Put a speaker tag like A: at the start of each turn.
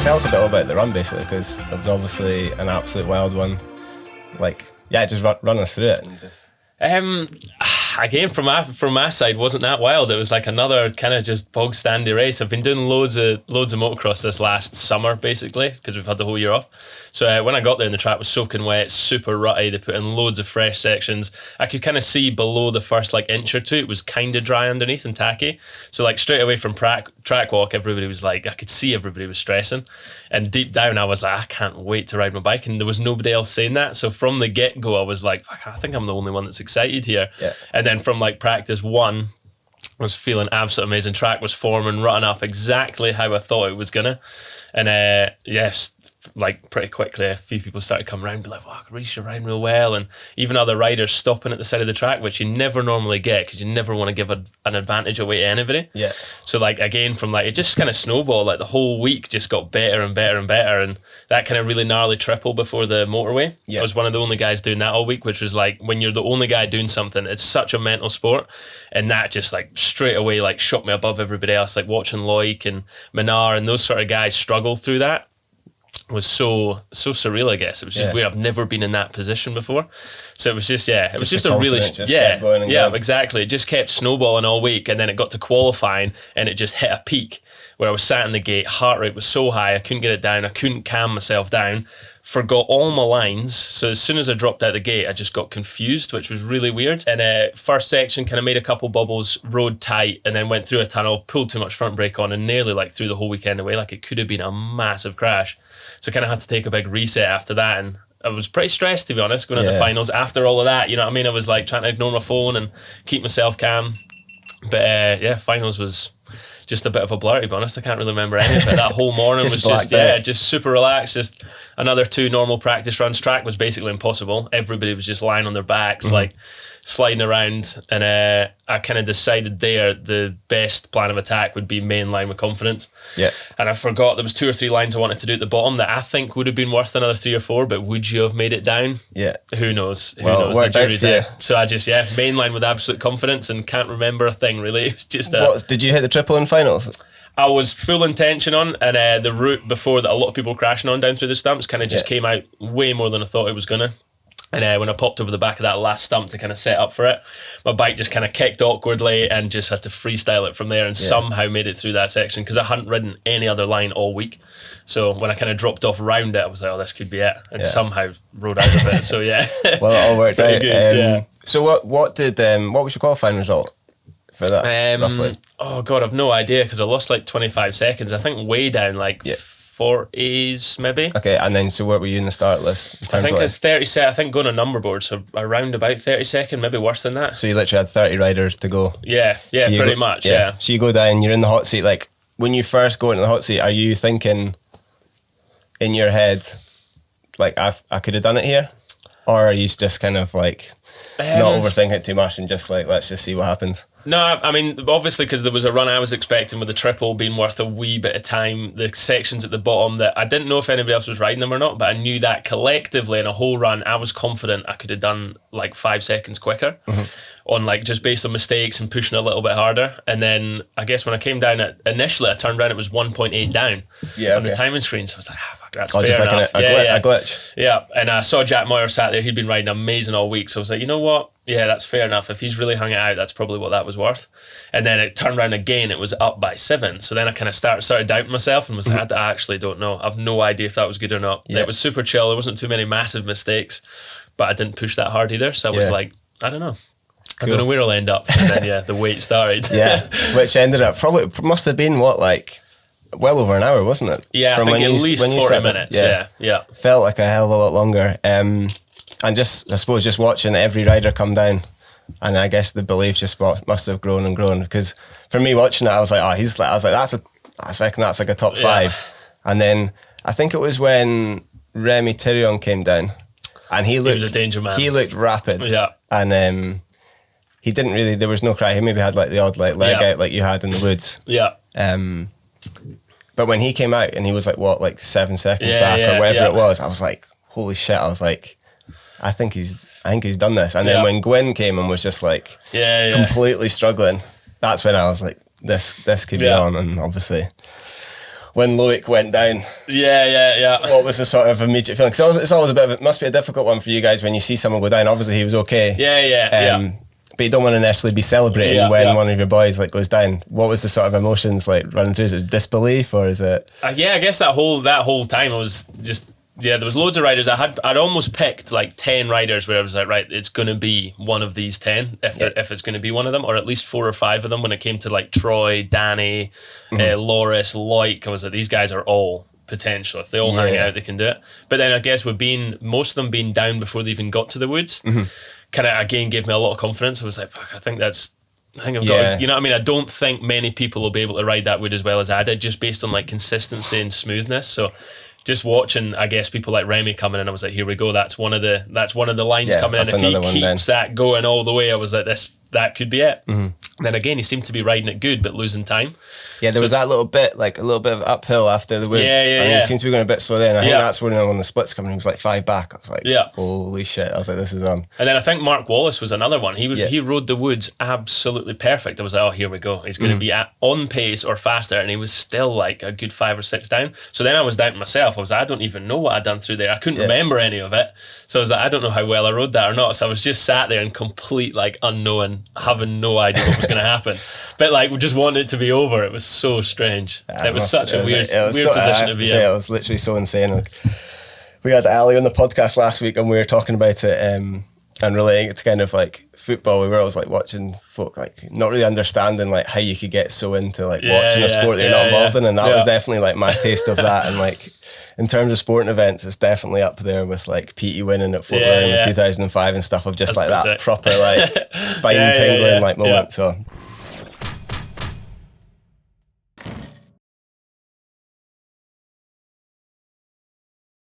A: tell us a bit about the run, basically, because it was obviously an absolute wild one. Like, yeah, just run us through it. And just...
B: Again, from my side, wasn't that wild. It was like another kind of just bog standy race. I've been doing loads of motocross this last summer, basically, because we've had the whole year off. So when I got there and the track was soaking wet, super rutty, they put in loads of fresh sections. I could kind of see below the first like inch or two, it was kind of dry underneath and tacky. So like straight away from track walk, everybody was like, I could see everybody was stressing. And deep down, I was like, I can't wait to ride my bike. And there was nobody else saying that. So from the get-go, I was like, fuck, I think I'm the only one that's excited here.
A: Yeah.
B: And then from like practice one, I was feeling absolutely amazing. Track was forming, running up exactly how I thought it was gonna. And yes, like pretty quickly a few people started coming around and be like, wow, Reece, you're riding real well. And even other riders stopping at the side of the track, which you never normally get because you never want to give an advantage away to anybody.
A: Yeah.
B: So like again, from like, it just kind of snowballed. Like the whole week just got better and better and better. And that kind of really gnarly triple before the motorway.
A: Yeah.
B: I was one of the only guys doing that all week, which was like, when you're the only guy doing something, it's such a mental sport. And that just like straight away like shot me above everybody else. Like watching Loic and Menard and those sort of guys struggle through that was so surreal, I guess. It was just weird. I've never been in that position before. So it was just, it was just a really,
A: kept going and going.
B: Exactly. It just kept snowballing all week. And then it got to qualifying and it just hit a peak where I was sat in the gate, heart rate was so high, I couldn't get it down. I couldn't calm myself down. Forgot all my lines. So as soon as I dropped out the gate, I just got confused, which was really weird. And first section kind of made a couple bubbles, rode tight, and then went through a tunnel, pulled too much front brake on, and nearly like threw the whole weekend away. Like it could have been a massive crash. So kind of had to take a big reset after that. And I was pretty stressed, to be honest, going into the finals. After all of that, you know what I mean? I was like trying to ignore my phone and keep myself calm. But finals was just a bit of a blur, to be honest. I can't really remember any of it. That whole morning was just super relaxed, just another 2 normal practice runs. Track was basically impossible. Everybody was just lying on their backs, like sliding around. And I kind of decided there the best plan of attack would be main line with confidence.
A: Yeah.
B: And I forgot there was 2 or 3 lines I wanted to do at the bottom that I think would have been worth another 3 or 4, but would you have made it down?
A: Yeah.
B: Who knows?
A: Well,
B: The jury's
A: out,
B: out. So I just, main line with absolute confidence and can't remember a thing, really. It was just
A: did you hit the triple in finals?
B: I was full intention on, and the route before that a lot of people were crashing on down through the stumps kind of just came out way more than I thought it was going to. And when I popped over the back of that last stump to kind of set up for it, my bike just kind of kicked awkwardly and just had to freestyle it from there and somehow made it through that section because I hadn't ridden any other line all week. So when I kind of dropped off around it, I was like, oh, this could be it. And somehow rode out of it. So
A: Well, it all worked out.
B: Good,
A: So what was your qualifying result for that, roughly?
B: Oh, God, I've no idea because I lost like 25 seconds. I think way down like 40s maybe.
A: Okay, and then so where were you in the start list?
B: I think it's 30 set. I think going on number board, so around about 32nd, maybe worse than that.
A: So you literally had 30 riders to go.
B: Yeah,
A: So
B: pretty much.
A: So you go down, you're in the hot seat. Like when you first go into the hot seat, are you thinking in your head, like I could have done it here, or are you just kind of like not overthinking it too much and just like let's just see what happens?
B: No, I mean, obviously, because there was a run I was expecting with the triple being worth a wee bit of time, the sections at the bottom that I didn't know if anybody else was riding them or not, but I knew that collectively in a whole run, I was confident I could have done like 5 seconds quicker on like just based on mistakes and pushing a little bit harder. And then I guess when I came down, initially I turned around, it was 1.8 down on the timing screen. So I was like, fuck, that's fair
A: just
B: enough.
A: Like a glitch.
B: Yeah, and I saw Jack Moyer sat there, he'd been riding amazing all week. So I was like, you know what? Yeah, that's fair enough. If he's really hung it out, that's probably what that was worth. And then it turned around again, it was up by 7. So then I kind of started doubting myself and was like, I actually don't know. I've no idea if that was good or not. It was super chill. There wasn't too many massive mistakes, but I didn't push that hard either. So I was like, I don't know. Cool. I don't know where I'll end up. And then, the wait started.
A: Which ended up probably must have been well over an hour, wasn't it?
B: Yeah, I think at least 40 minutes. Yeah.
A: Felt like a hell of a lot longer. And just, I suppose, just watching every rider come down, and I guess the belief just must have grown and grown. Because for me watching it, I was like, I reckon that's like a top 5. And then I think it was when Remy Thirion came down, and he was
B: a danger man.
A: He looked rapid. Yeah. And he didn't really. There was no cry. He maybe had like the odd like leg out like you had in the woods.
B: Yeah.
A: But when he came out and he was like 7 seconds back or whatever it was, I was like, holy shit! I was like, I think he's done this. And then when Gwyn came and was just like completely struggling, that's when I was like, this could be on. And obviously when Loic went down.
B: Yeah.
A: What was the sort of immediate feeling? Because it's always a bit of it must be a difficult one for you guys when you see someone go down. Obviously, he was okay.
B: Yeah.
A: But you don't want to necessarily be celebrating when one of your boys like goes down. What was the sort of emotions like running through? Is it disbelief or is it?
B: Yeah, I guess that whole time I was just there was loads of riders. I'd almost picked like 10 riders where I was like, right, it's going to be one of these 10 if it's going to be one of them, or at least 4 or 5 of them. When it came to like Troy, Danny, Loris, Loic, I was like, these guys are all potential. If they all hang out, they can do it. But then I guess with most of them being down before they even got to the woods, kind of again gave me a lot of confidence. I was like, fuck, I think I've got, you know what I mean? I don't think many people will be able to ride that wood as well as I did, just based on like consistency and smoothness. So just watching, I guess, people like Remy coming in, I was like, here we go. That's one of the lines coming in. If he keeps that going all the way, I was like, that could be it. Then again, he seemed to be riding it good, but losing time.
A: Yeah, there was that little bit of uphill after the woods. And he seemed to be going a bit slow there. And I think that's when the splits coming, he was like 5 back. I was like, holy shit. I was like, this is on.
B: And then I think Mark Wallace was another one. He rode the woods absolutely perfect. I was like, oh, here we go. He's going to be on pace or faster. And he was still like a good 5 or 6 down. So then I was doubting myself. I was like, I don't even know what I'd done through there. I couldn't remember any of it. So I was like, I don't know how well I rode that or not. So I was just sat there in complete like unknown, having no idea what was going to happen. But like, we just wanted it to be over. It was so strange. It was such a weird position to be in. It
A: was literally so insane. We had Ali on the podcast last week and we were talking about it and relating it to kind of like football. We were always like watching folk like not really understanding like how you could get so into like watching a sport that you're not involved in, and that was definitely like my taste of that. And like in terms of sporting events, it's definitely up there with like Petey winning at Fort William in 2005 and stuff of just like that proper like spine tingling like moment. So